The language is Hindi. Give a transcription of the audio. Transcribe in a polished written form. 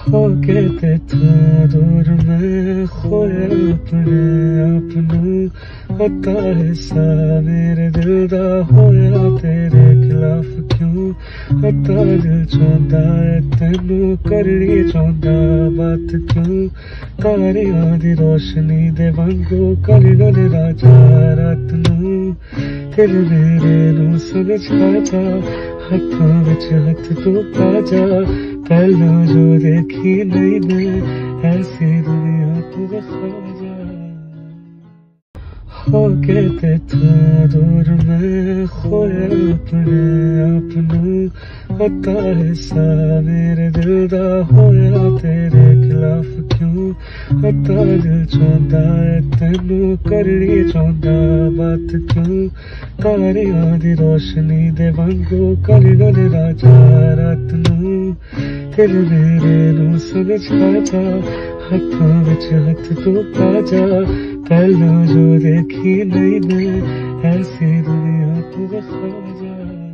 हो कहते था दूर में खोया अपने आप नू पता है सा मेरे दिल दा होया तेरे खिलाफ क्यों पता दिल चाहता है तेनू करनी चाहता बात क्यों तारियां दी रोशनी दे वांगू करना राजा रात नू दिल मेरे नू समझ आता हाथों विच हाथ तू पा जा पहलू जो देखी नहीं मैं ऐसी दुनिया तू दिखा जा हो कहते था दूर में खोया अपने आप नू पता है सा मेरे दिल दा होया तेरे खिलाफ क्यों पता दिल चाहता है तेनू करनी चाहता बात क्यों तारियां दी रोशनी दे वांगू करना राजा रात नू दिल मेरे नू समझ आता हाथों विच हाथ तू पा जा पहलू जो देखी नहीं मैं ऐसी दुनिया तू दिखा जा।